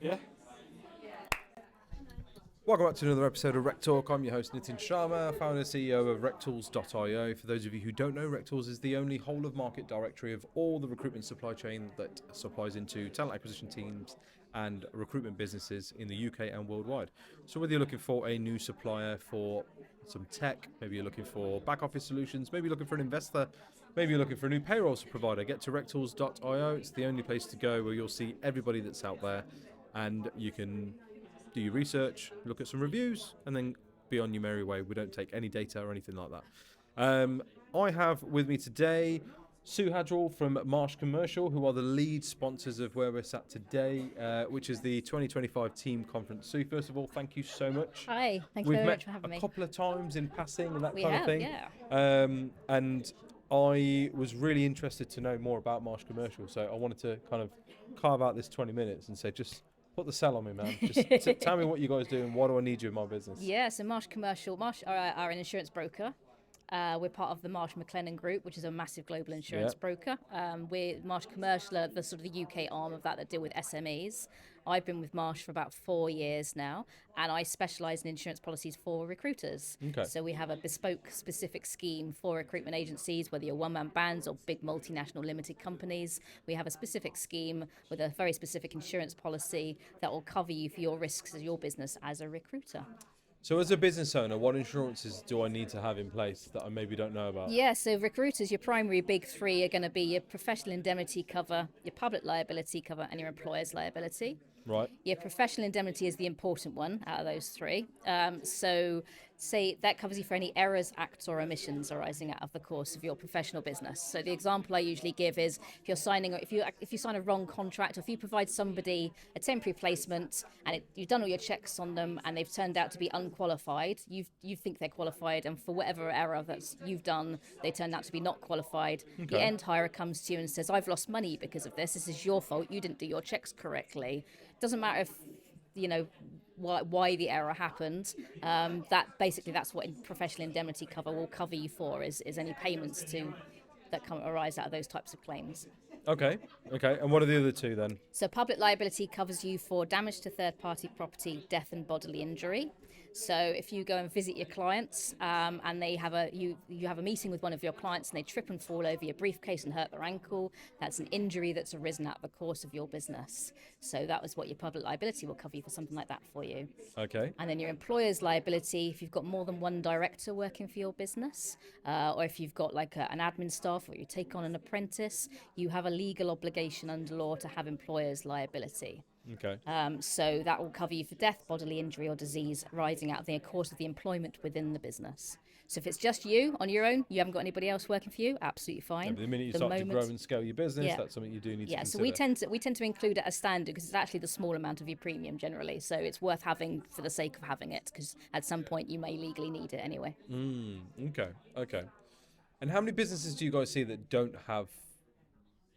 Yeah. Welcome back to another episode of RecTalk. I'm your host Nitin Sharma, founder and CEO of RecTools.io. For those of you who don't know, RecTools is the only whole of market directory of all the recruitment supply chain that supplies into talent acquisition teams and recruitment businesses in the UK and worldwide. So whether you're looking for a new supplier for some tech, maybe you're looking for back office solutions, maybe you're looking for an investor, maybe you're looking for a new payroll provider, get to RecTools.io. It's the only place to go where you'll see everybody that's out there, and you can do your research, look at some reviews, and then be on your merry way. We don't take any data or anything like that. I have with me today Su Haddrell from Marsh Commercial, who are the lead sponsors of where we're sat today, which is the 2025 Team Conference. Sue, first of all, thank you so much. Hi, thank you We've very met much for having me. a couple of times in passing and that We kind have, of thing. yeah. And I was really interested to know more about Marsh Commercial, so I wanted to kind of carve out this 20 minutes and say, just put the sell on me, man. Just tell me what you guys do and why do I need you in my business? Yeah, so Marsh Commercial, Marsh are an insurance broker. We're part of the Marsh McLennan Group, which is a massive global insurance broker. We're Marsh Commercial, are the sort of the UK arm of that deal with SMEs. I've been with Marsh for about 4 years now, and I specialise in insurance policies for recruiters. Okay. So we have a bespoke, specific scheme for recruitment agencies, whether you're one-man bands or big multinational limited companies. We have a specific scheme with a very specific insurance policy that will cover you for your risks as your business as a recruiter. So as a business owner, what insurances do I need to have in place that I maybe don't know about? Yeah, so recruiters, your primary big three are going to be your professional indemnity cover, your public liability cover, and your employer's liability. Right. Your professional indemnity is the important one out of those three. So, say that covers you for any errors, acts, or omissions arising out of the course of your professional business. So, the example I usually give is if you're signing, if you sign a wrong contract, or if you provide somebody a temporary placement and you've done all your checks on them and they've turned out to be unqualified, you think they're qualified, and for whatever error that you've done, they turned out to be not qualified. Okay. The end hirer comes to you and says, "I've lost money because of this. This is your fault. You didn't do your checks correctly." Doesn't matter if why the error happened. That's what professional indemnity cover will cover you for is any payments that arise out of those types of claims. Okay. And what are the other two then? So public liability covers you for damage to third-party property, death and bodily injury. So if you go and visit your clients and they have you have a meeting with one of your clients and they trip and fall over your briefcase and hurt their ankle, that's an injury that's arisen out of the course of your business. So that was what your public liability will cover you for, something like that for you. Okay. And then your employer's liability, if you've got more than one director working for your business, or if you've got like an admin staff, or you take on an apprentice, you have a legal obligation under law to have employer's liability. Okay. So that will cover you for death, bodily injury, or disease arising out of the course of the employment within the business. So if it's just you on your own, you haven't got anybody else working for you, absolutely fine. The minute you start to grow and scale your business, that's something you do need to consider. So we tend to include it as standard because it's actually the small amount of your premium generally. So it's worth having for the sake of having it, because at some point you may legally need it anyway. Okay. And how many businesses do you guys see that don't have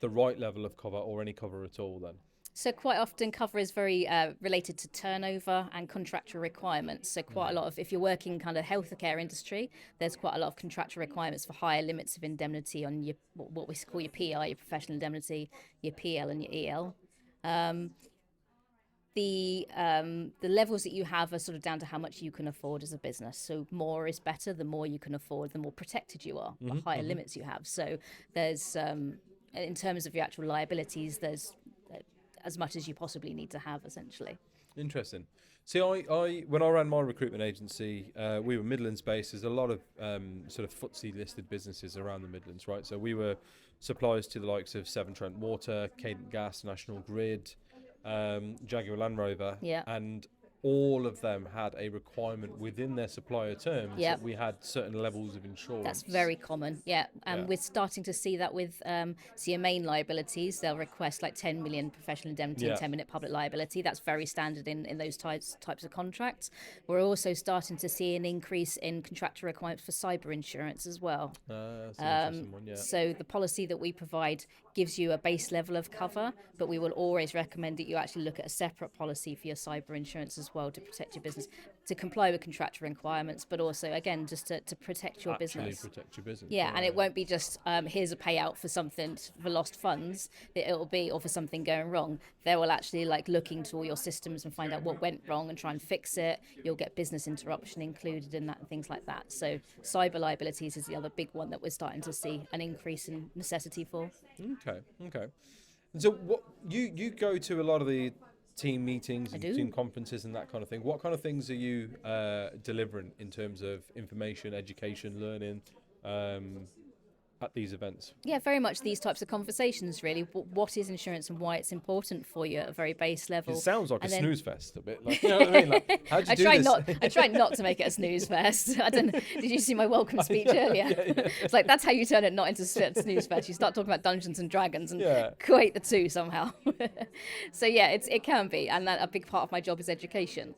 the right level of cover or any cover at all then? So quite often cover is very related to turnover and contractual requirements. So quite a lot of, if you're working kind of healthcare industry, there's quite a lot of contractual requirements for higher limits of indemnity on your what we call your PI, your professional indemnity, your PL and your EL. The levels that you have are sort of down to how much you can afford as a business. So more is better. The more you can afford, the more protected you are, the higher limits you have. So there's, in terms of your actual liabilities, there's as much as you possibly need to have, essentially. Interesting. See, I when I ran my recruitment agency, we were Midlands based. There's a lot of sort of FTSE listed businesses around the Midlands, right? So we were suppliers to the likes of Severn Trent Water, Cadent Gas, National Grid, Jaguar Land Rover, and all of them had a requirement within their supplier terms that we had certain levels of insurance. That's very common, and we're starting to see that with your main liabilities. They'll request like 10 million professional indemnity and 10 million public liability. That's very standard in those types of contracts. We're also starting to see an increase in contractual requirements for cyber insurance as well. That's an interesting one, So the policy that we provide gives you a base level of cover, but we will always recommend that you actually look at a separate policy for your cyber insurance as well to protect your business. to comply with contractual requirements, but also, again, just to protect your business. Protect your business. Yeah, and it won't be just here's a payout for something for lost funds. It'll be or for something going wrong. They will actually look into all your systems and find out what went wrong and try and fix it. You'll get business interruption included in that and things like that. So cyber liabilities is the other big one that we're starting to see an increase in necessity for. Okay. And so what you go to a lot of the team meetings and team conferences and that kind of thing. What kind of things are you delivering in terms of information, education, learning at these events? Yeah, very much these types of conversations, really. What is insurance and why it's important for you at a very base level. It sounds like a snooze fest a bit. You know what I mean? How'd you do this? I tried not to make it a snooze fest. I don't know. Did you see my welcome speech earlier? Yeah. It's that's how you turn it not into a snooze fest. You start talking about Dungeons and Dragons and equate the two somehow. So yeah, it can be, and that a big part of my job is education.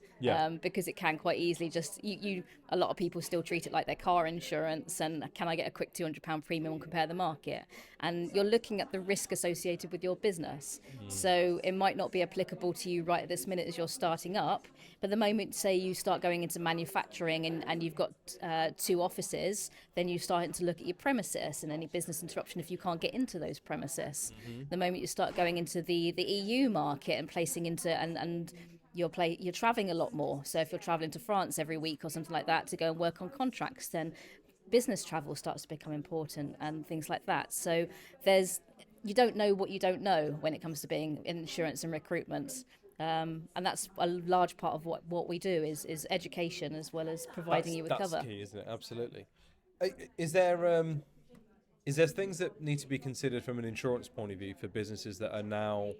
Because it can quite easily just a lot of people still treat it like their car insurance and can I get a quick £200 premium and compare the market, and you're looking at the risk associated with your business. So it might not be applicable to you right at this minute as you're starting up, but the moment say you start going into manufacturing and you've got 2 offices, then you're starting to look at your premises and any business interruption if you can't get into those premises. The moment you start going into the EU market and placing into and you're traveling a lot more. So if you're traveling to France every week or something like that to go and work on contracts, then business travel starts to become important and things like that. So you don't know what you don't know when it comes to being in insurance and recruitment. And that's a large part of what we do is education as well as providing you with cover. That's key, isn't it? Absolutely. Is there things that need to be considered from an insurance point of view for businesses that are now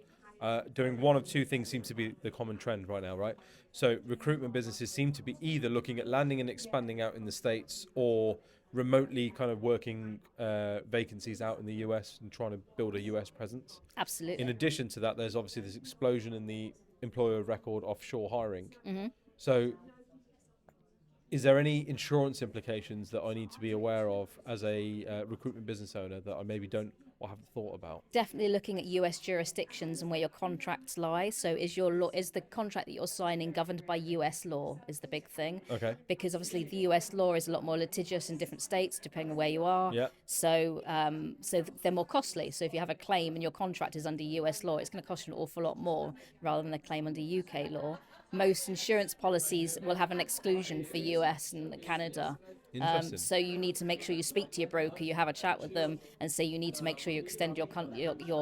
doing one of two things? Seems to be the common trend right now, right? So recruitment businesses seem to be either looking at landing and expanding out in the States or remotely kind of working vacancies out in the US and trying to build a US presence. Absolutely. In addition to that, there's obviously this explosion in the employer of record offshore hiring. Mm-hmm. So is there any insurance implications that I need to be aware of as a recruitment business owner that I maybe don't or haven't thought about? Definitely looking at US jurisdictions and where your contracts lie. So is the contract that you're signing governed by US law is the big thing. Okay. Because obviously the US law is a lot more litigious in different states depending on where you are. Yeah. So they're more costly. So if you have a claim and your contract is under US law, it's going to cost you an awful lot more rather than a claim under UK law. Most insurance policies will have an exclusion for US and Canada. So you need to make sure you speak to your broker, you have a chat with them, and say you need to make sure you extend your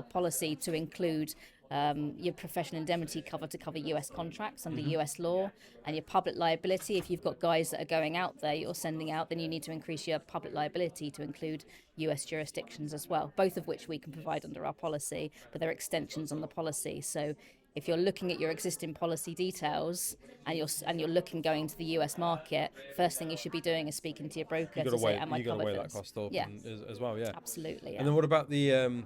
policy to include your professional indemnity cover to cover US contracts under US law, and your public liability. If you've got guys that are going out there you're sending out, then you need to increase your public liability to include US jurisdictions as well, both of which we can provide under our policy, but they're extensions on the policy. So if you're looking at your existing policy details and you're looking going to the US market, first thing you should be doing is speaking to your broker to say, am I covered? You got to weigh that cost up as well, yeah. Absolutely. Yeah. And then what about the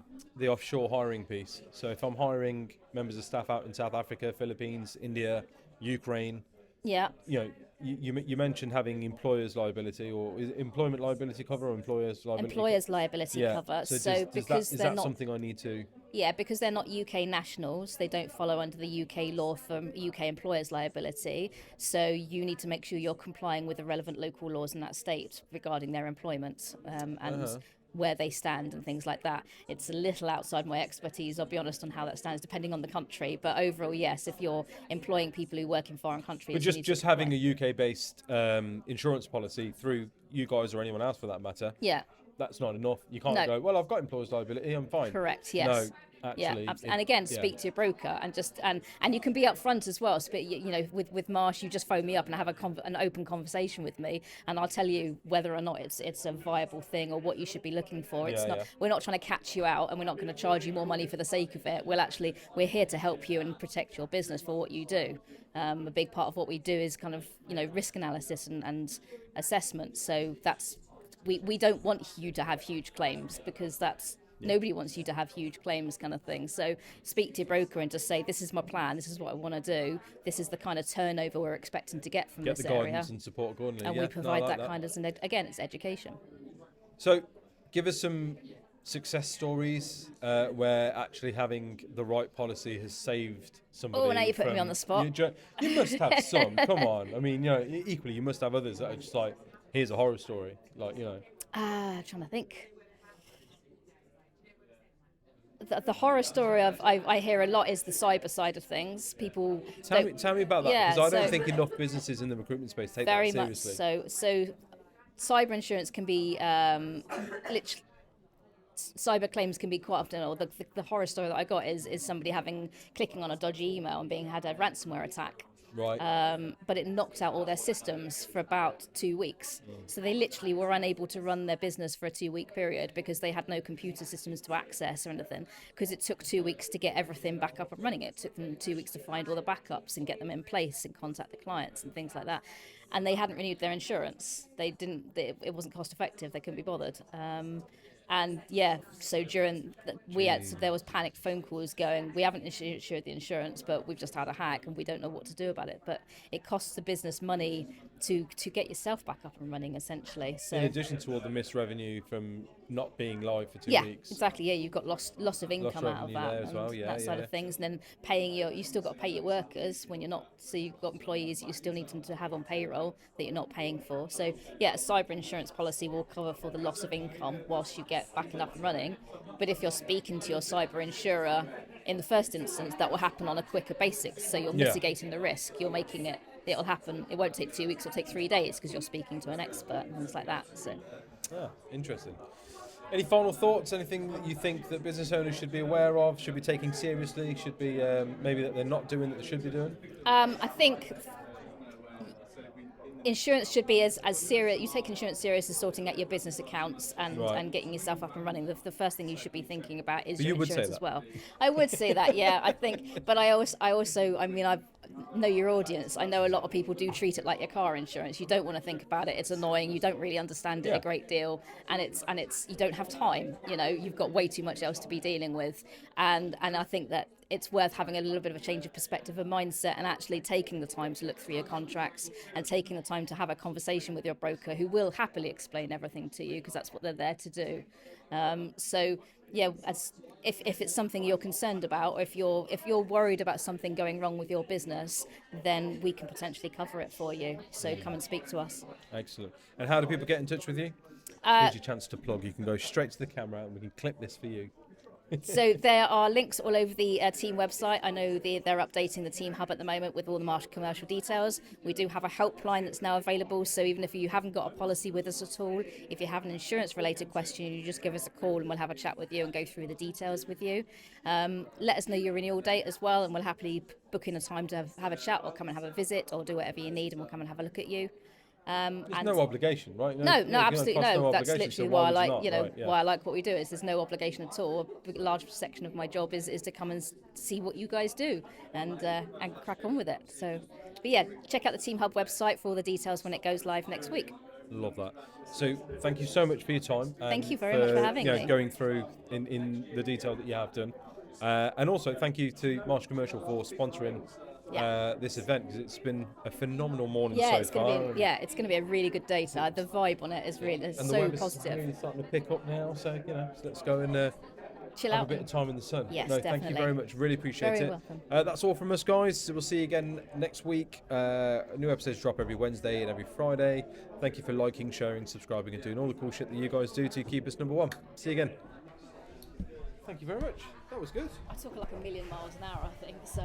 offshore hiring piece? So if I'm hiring members of staff out in South Africa, Philippines, India, Ukraine, you mentioned having employers liability or is employment liability cover or employers liability? Employers liability cover. So is that something I need to? Yeah, because they're not UK nationals, they don't follow under the UK law for UK employers liability. So you need to make sure you're complying with the relevant local laws in that state regarding their employment and where they stand and things like that. It's a little outside my expertise, I'll be honest, on how that stands depending on the country. But overall, yes, if you're employing people who work in foreign countries. But just having a UK-based insurance policy through you guys or anyone else for that matter. Yeah. That's not enough. You can't go, well, I've got employers liability, I'm fine. Correct, yes. No. Actually, and again, speak to your broker and you can be upfront as well. So, with Marsh, you just phone me up and have an open conversation with me, and I'll tell you whether or not it's a viable thing or what you should be looking for. We're not trying to catch you out, and we're not going to charge you more money for the sake of it. We're here to help you and protect your business for what you do. A big part of what we do is kind of risk analysis and assessment. So that's we don't want you to have huge claims because that's. Yeah. Nobody wants you to have huge claims kind of thing. So speak to your broker and just say, this is my plan, this is what I want to do, this is the kind of turnover we're expecting to get from this area. Get the guidance and support accordingly. And we provide that kind of, again, it's education. So give us some success stories where actually having the right policy has saved somebody? Oh, now you're putting me on the spot. You must have some. Come on. I mean, equally, you must have others that are just like, here's a horror story. Like, Trying to think. The horror story I hear a lot is the cyber side of things. People Tell me about that, because I don't so think enough businesses in the recruitment space take very that seriously. much so. Cyber insurance can be cyber claims can be quite often, or the horror story that I got is somebody clicking on a dodgy email and had a ransomware attack. Right. But it knocked out all their systems for about 2 weeks. So they literally were unable to run their business for a 2-week period because they had no computer systems to access or anything, because it took 2 weeks to get everything back up and running. It took them 2 weeks to find all the backups and get them in place and contact the clients and things like that. And they hadn't renewed their insurance. It wasn't cost effective. They couldn't be bothered. And so there was panicked phone calls going, we haven't insured the insurance, but we've just had a hack and we don't know what to do about it. But it costs the business money to get yourself back up and running, essentially. So in addition to all the missed revenue from not being live for 2 weeks. Yeah, exactly. Yeah, you've got loss of income out of that, as well. that side of things, and then you still got to pay your workers when you're not. So you've got employees that you still need them to have on payroll that you're not paying for. So a cyber insurance policy will cover for the loss of income whilst you get back and up and running. But if you're speaking to your cyber insurer in the first instance, that will happen on a quicker basis. So you're mitigating the risk. You're making it'll happen. It won't take 2 weeks. It'll take 3 days because you're speaking to an expert and things like that. So. Interesting. Any final thoughts? Anything that you think that business owners should be aware of, should be taking seriously, should be maybe that they're not doing that they should be doing? I think insurance should be as serious. You take insurance serious as sorting out your business accounts and getting yourself up and running. The first thing you should be thinking about is your insurance as well. I would say that, yeah. I think, but I know your audience. I know a lot of people do treat it like your car insurance. You don't want to think about it. It's annoying. You don't really understand it a great deal, and it's you don't have time. You've got way too much else to be dealing with, and I think that it's worth having a little bit of a change of perspective and mindset, and actually taking the time to look through your contracts and taking the time to have a conversation with your broker, who will happily explain everything to you because that's what they're there to do. If it's something you're concerned about, or if you're worried about something going wrong with your business, then we can potentially cover it for you. So come and speak to us. Excellent. And how do people get in touch with you? Here's your chance to plug. You can go straight to the camera and we can clip this for you. So there are links all over the team website. I know they're updating the team hub at the moment with all the Marsh Commercial details. We do have a helpline that's now available, so even if you haven't got a policy with us at all, if you have an insurance related question, you just give us a call and we'll have a chat with you and go through the details with you. Let us know your renewal date as well, and we'll happily book in a time to have a chat or come and have a visit or do whatever you need, and we'll come and have a look at you. There's no obligation, right? No, absolutely no. That's literally why I like, why I like what we do. Is there's no obligation at all. A large section of my job is to come and see what you guys do and crack on with it. So, but check out the Team Hub website for all the details when it goes live next week. Love that. So, thank you so much for your time. Thank you very much for having me. Going through in the detail that you have done, and also thank you to Marsh Commercial for sponsoring this event, because it's been a phenomenal morning so far. It's going to be a really good day. So the vibe on it is really so positive. Really starting to pick up now, so so let's go and chill have out. a bit of time in the sun. Yes, Thank you very much. Really appreciate it. Very welcome. That's all from us, guys. We'll see you again next week. New episodes drop every Wednesday and every Friday. Thank you for liking, sharing, subscribing, and doing all the cool shit that you guys do to keep us #1. See you again. Thank you very much. That was good. I talk like a million miles an hour, I think. So.